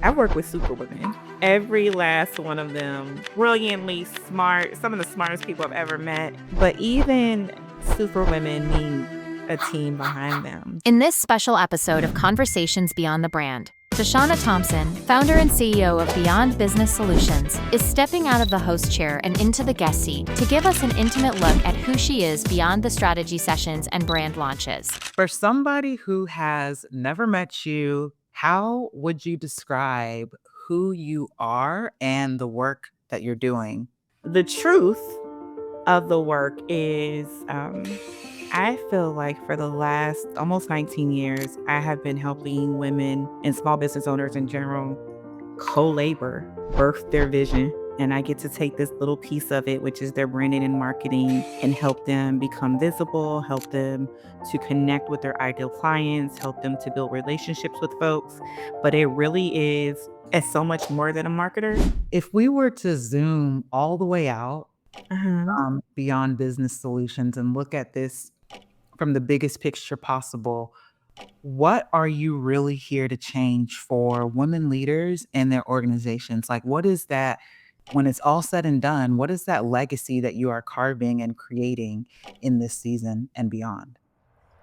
I work with Superwomen. Every last one of them brilliantly smart, some of the smartest people I've ever met. But even Superwomen need a team behind them. In this special episode of Conversations Beyond the Brand, Cashe Thompson, founder and CEO of Beyond Business Solutions, is stepping out of the host chair and into the guest seat to give us an intimate look at who she is beyond the strategy sessions and brand launches. For somebody who has never met you, how would you describe who you are and the work that you're doing? The truth of the work is, I feel like for the last almost 19 years, I have been helping women and small business owners in general co-labor, birth their vision. And I get to take this little piece of it, which is their branding and marketing, and help them become visible, help them to connect with their ideal clients, help them to build relationships with folks. But it really is, it's so much more than a marketer. If we were to zoom all the way out Uh-huh. beyond business solutions and look at this from the biggest picture possible, what are you really here to change for women leaders and their organizations? Like, what is that, when it's all said and done, what is that legacy that you are carving and creating in this season and beyond?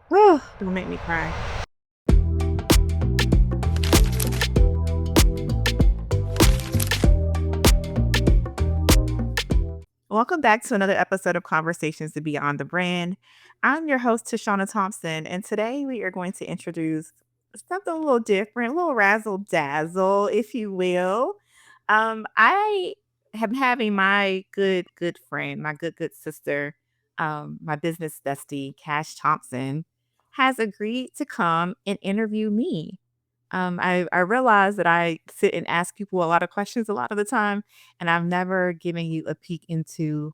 Don't make me cry. Welcome back to another episode of Conversations to Beyond the Brand. I'm your host, Cashe Thompson, and today we are going to introduce something a little different, a little razzle dazzle, if you will. I am having my good friend, my good sister, my business bestie, Cashe Thompson, has agreed to come and interview me. I realize that I sit and ask people a lot of questions a lot of the time, and I've never given you a peek into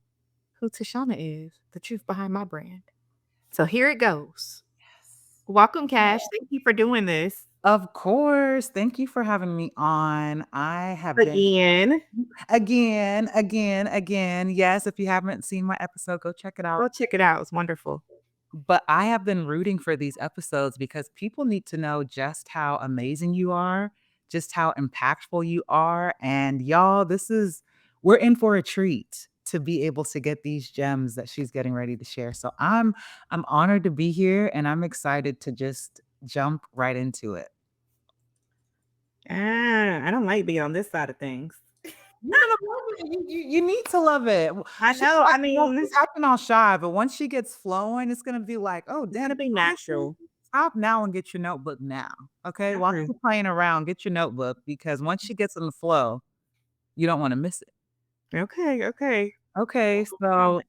who Tashana is, the truth behind my brand. So here it goes. Welcome, Cash. Thank you for doing this Of course. Thank you for having me on. I have been again. again. Yes, if you haven't seen my episode, go check it out. Go check it out. It's wonderful. But I have been rooting for these episodes because people need to know just how amazing you are, just how impactful you are. And y'all, we're in for a treat to be able to get these gems that she's getting ready to share. So I'm honored to be here and I'm excited to just jump right into it. I don't like being on this side of things. You gotta love it. You need to love it. I know. I mean, She's acting all shy, but once she gets flowing, it's gonna be like, oh, it's damn, gonna be natural. stop now and get your notebook now. Okay. While Mhm. she's playing around, get your notebook because once she gets in the flow, you don't want to miss it. Okay. Okay. So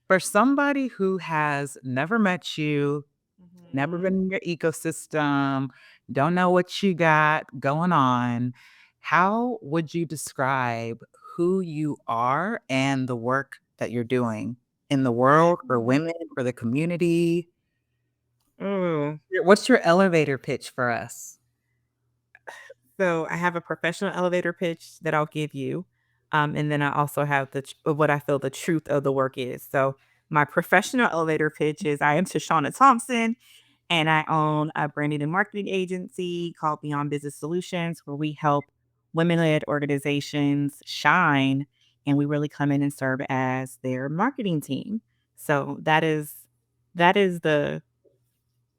for somebody who has never met you, never Mhm. been in your ecosystem, don't know what you got going on, how would you describe who you are and the work that you're doing in the world, for women, for the community? Oh. What's your elevator pitch for us? So I have a professional elevator pitch that I'll give you. And then I also have what I feel the truth of the work is. So my professional elevator pitch is I am Tashana Thompson and I own a branding and marketing agency called Beyond Business Solutions, where we help women-led organizations shine and we really come in and serve as their marketing team. So that is the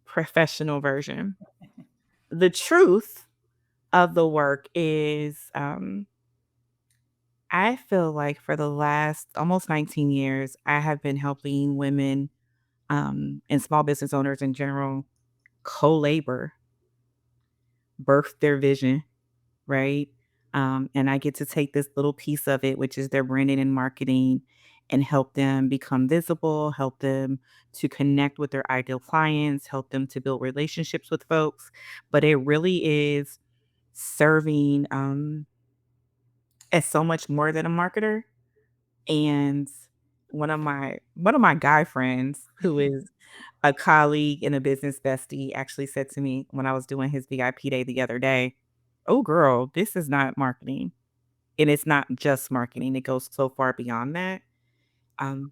professional version. The truth of the work is, I feel like for the last almost 19 years, I have been helping women and small business owners in general co-labor, birth their vision, right? And I get to take this little piece of it, which is their branding and marketing, and help them become visible, help them to connect with their ideal clients, help them to build relationships with folks. But it really is serving as so much more than a marketer. And one of my guy friends who is a colleague and a business bestie actually said to me when I was doing his VIP day the other day, "Oh girl, this is not marketing." And it's not just marketing. It goes so far beyond that.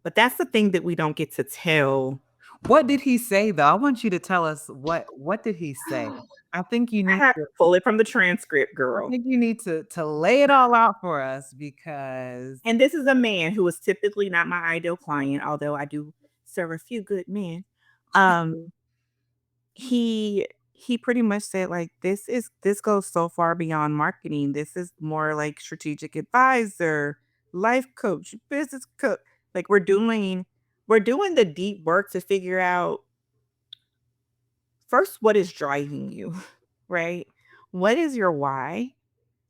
But that's the thing that we don't get to tell What did he say, though? I want you to tell us what did he say? I think you I need have to to pull it from the transcript, I girl. think you need to lay it all out for us because And this is a man who is typically not my ideal client, although I do serve a few good men. Um, he pretty much said, like, this goes so far beyond marketing. This is more like strategic advisor, life coach, business coach. Like, we're doing the deep work to figure out first what is driving you, right? What is your why?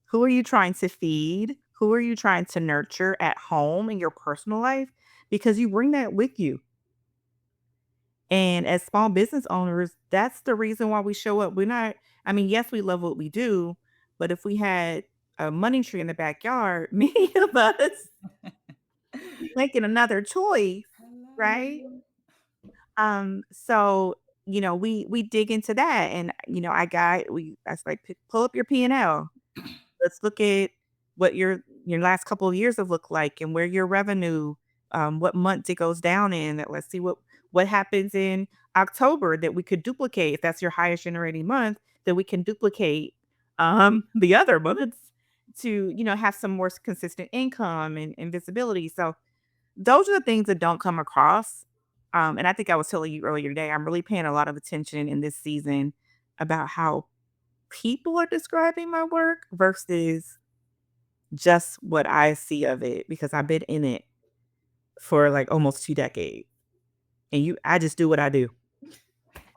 Who are you trying to feed? Who are you trying to nurture at home in your personal life? Because you bring that with you. And as small business owners, that's the reason why we show up. We're not, I mean, yes, we love what we do, but if we had a money tree in the backyard, many of us be making another choice, right? hello. So we dig into that, and I was like, Pull up your P&L. Let's look at what your last couple of years have looked like and where your revenue, what month it goes down in. Let's see what happens in October that we could duplicate. If that's your highest generating month, that we can duplicate the other months to, have some more consistent income and visibility. So those are the things that don't come across. And I think I was telling you earlier today, I'm really paying a lot of attention in this season about how people are describing my work versus just what I see of it, because I've been in it for like almost 2 decades. And I just do what I do.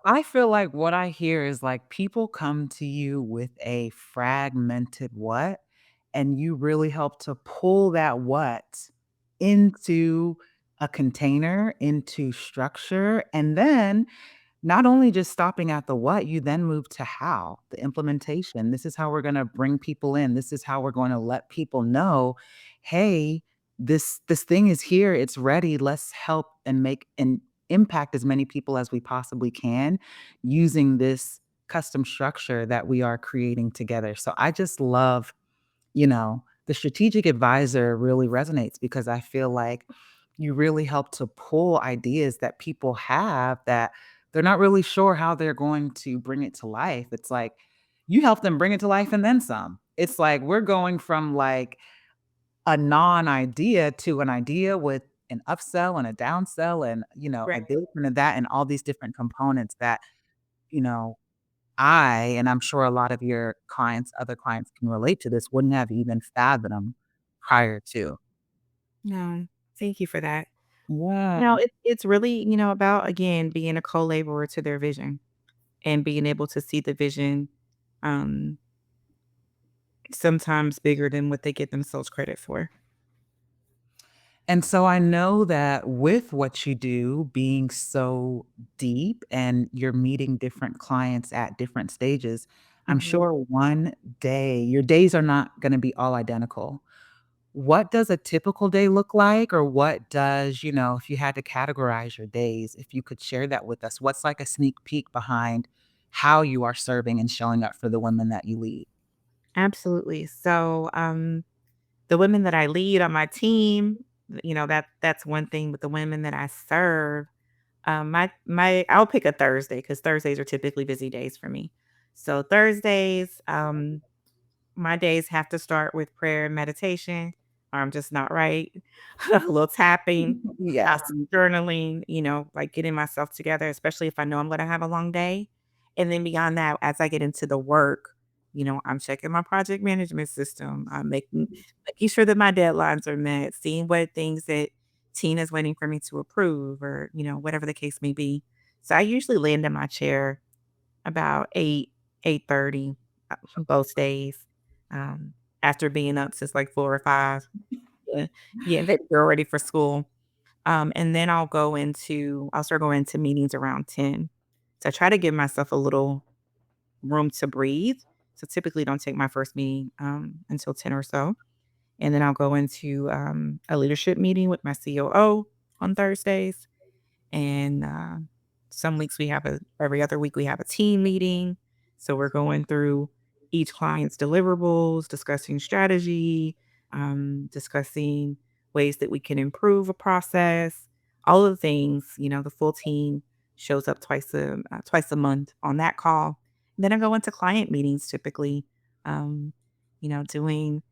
I feel like what I hear is like people come to you with a fragmented what, and you really help to pull that what into a container, into structure, and then not only just stopping at the what, you then move to how, the implementation. This is how we're gonna bring people in. This is how we're going to let people know, hey, this thing is here, it's ready. Let's help and make and impact as many people as we possibly can using this custom structure that we are creating together. So I just love the strategic advisor really resonates because I feel like you really help to pull ideas that people have that they're not really sure how they're going to bring it to life. It's like you help them bring it to life and then some. It's like we're going from like a non-idea to an idea with an upsell and a downsell and, Right. a this and a that and all these different components that, you know, and I'm sure a lot of your clients, other clients can relate to this, wouldn't have even fathomed prior to. No, thank you for that. Yeah. It's really, about, again, being a co-laborer to their vision and being able to see the vision, um, sometimes bigger than what they get themselves credit for. And so I know that with what you do being so deep and you're meeting different clients at different stages, I'm Mhm. sure one day your days are not going to be all identical. What does a typical day look like? Or what does, if you had to categorize your days, if you could share that with us, what's like a sneak peek behind how you are serving and showing up for the women that you lead? Absolutely. So, the women that I lead on my team, that's one thing. With the women that I serve, I'll pick a Thursday because Thursdays are typically busy days for me. So Thursdays, my days have to start with prayer and meditation, or I'm just not right. A little tapping, Yes. journaling, like getting myself together, especially if I know I'm going to have a long day. And then beyond that, as I get into the work, I'm checking my project management system. I'm making sure that my deadlines are met, seeing what things that Tina's waiting for me to approve, or whatever the case may be. So I usually land in my chair about 8:30, most days, um, after being up since, like, 4 or 5. Yeah, that they're ready for school. And then I'll start going into meetings around 10. So I try to give myself a little room to breathe. So typically don't take my first meeting, until 10 or so. And then I'll go into, a leadership meeting with my COO on Thursdays. And, some weeks every other week we have a team meeting. So we're going through each client's deliverables, discussing strategy, discussing ways that we can improve a process, all of the things, the full team. shows up twice a month on that call. Then I go into client meetings typically, um, doing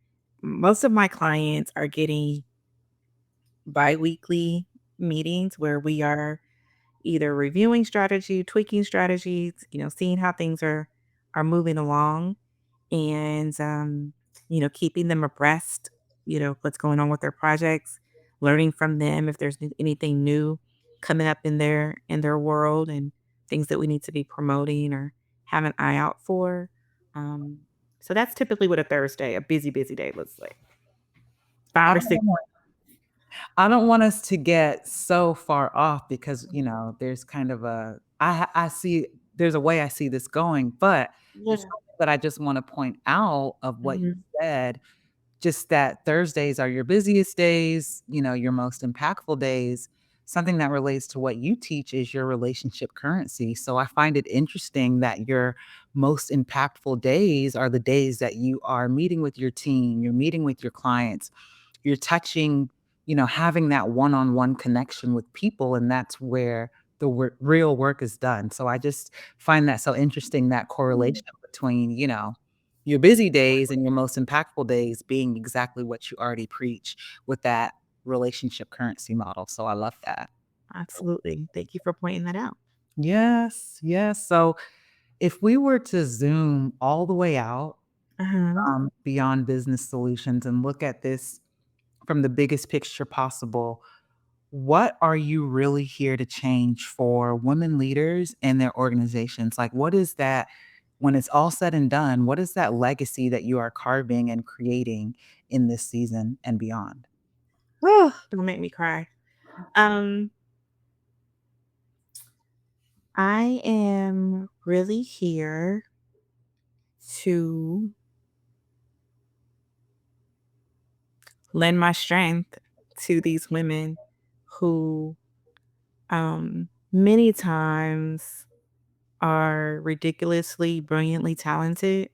most of my clients are getting biweekly meetings where we are either reviewing strategy, tweaking strategies, seeing how things are moving along and keeping them abreast, what's going on with their projects, learning from them if there's anything new coming up in their world and things that we need to be promoting or have an eye out for. Um, so that's typically what a busy day looks like. I 5 or 6. don't I don't want us to get so far off because, there's kind of I see there's a way I see this going, but Yeah. something that I just wanna point out of what you Mhm. said, just that Thursdays are your busiest days, your most impactful days. Something that relates to what you teach is your relationship currency. So I find it interesting that your most impactful days are the days that you are meeting with your team, you're meeting with your clients, you're touching, having that one-on-one connection with people, and that's where the real work is done. So I just find that so interesting, that correlation between, your busy days and your most impactful days being exactly what you already preach with that relationship currency model. So I love that. Absolutely. Thank you for pointing that out. Yes, yes. So if we were to zoom all the way out Uh-huh. beyond business solutions and look at this from the biggest picture possible, what are you really here to change for women leaders and their organizations? Like, what is that, when it's all said and done, what is that legacy that you are carving and creating in this season and beyond? Don't make me cry. Um, I am really here to lend my strength to these women who many times are ridiculously brilliantly talented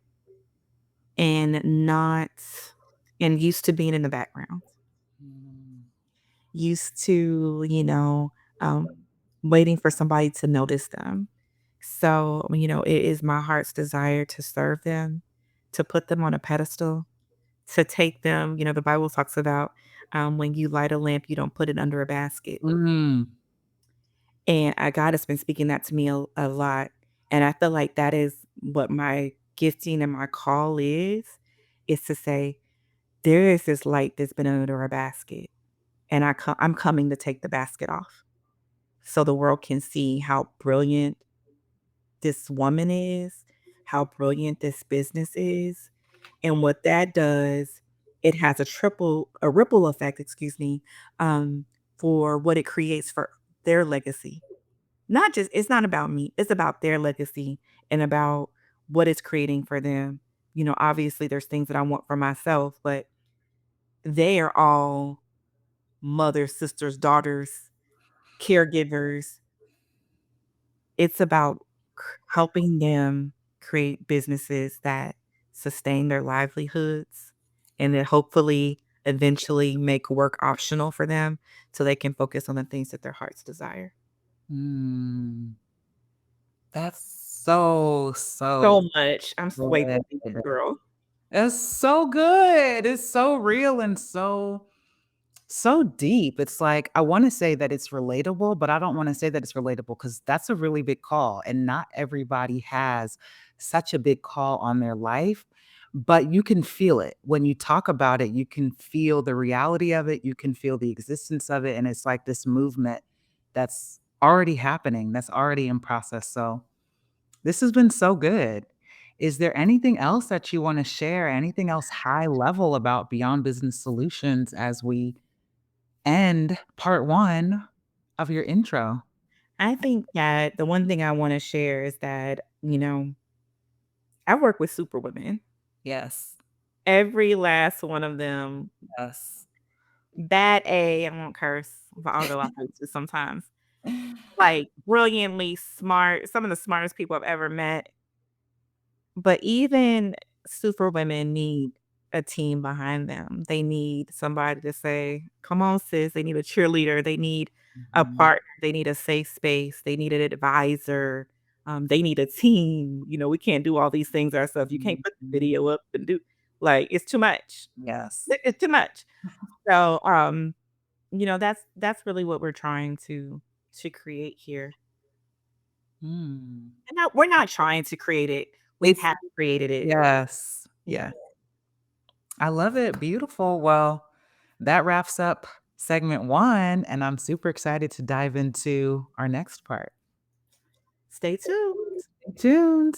and not and used to being in the background. Mm, Used to, waiting for somebody to notice them. So, it is my heart's desire to serve them, to put them on a pedestal, to take them. The Bible talks about when you light a lamp, you don't put it under a basket. mm, And God has been speaking that to me a lot. And I feel like that is what my gifting and my call is to say, there is this light that's been under a basket. And I'm coming to take the basket off so the world can see how brilliant this woman is, how brilliant this business is. And what that does, it has a ripple effect, excuse me, for what it creates for their legacy. Not just it's not about me, it's about their legacy and about what it's creating for them. Obviously there's things that I want for myself, but they are all mothers, sisters, daughters, caregivers. It's about helping them create businesses that sustain their livelihoods and then hopefully eventually make work optional for them so they can focus on the things that their hearts desire. mm. That's so, so So much. I'm way too good. deep, girl. It's so good. It's so real and so deep. It's like, I wanna say that it's relatable, but I don't wanna say that it's relatable because that's a really big call, and not everybody has such a big call on their life, but you can feel it. When you talk about it, you can feel the reality of it, you can feel the existence of it, and it's like this movement that's already happening, that's already in process. So this has been so good. Is there anything else that you wanna share? Anything else high level about Beyond Business Solutions as we end part 1 of your intro? I think that the one thing I want to share is that, I work with superwomen. Yes, Every last one of them, yes. I won't curse, but although I have to sometimes, like brilliantly smart, some of the smartest people I've ever met. But even superwomen need a team behind them. They need somebody to say, "Come on, sis." They need a cheerleader. They need a Mhm. partner. They need a safe space. They need an advisor. They need a team. We can't do all these things ourselves. You can't put the Mhm. video up and do like it's too much. Yes. It's too much. So, that's really what we're trying to create here. Mm. And no, we're not trying to create it. We It's have created it. yes. Yeah. Yes. I love it. Beautiful. Well, that wraps up segment 1, and I'm super excited to dive into our next part. Stay tuned. Stay tuned.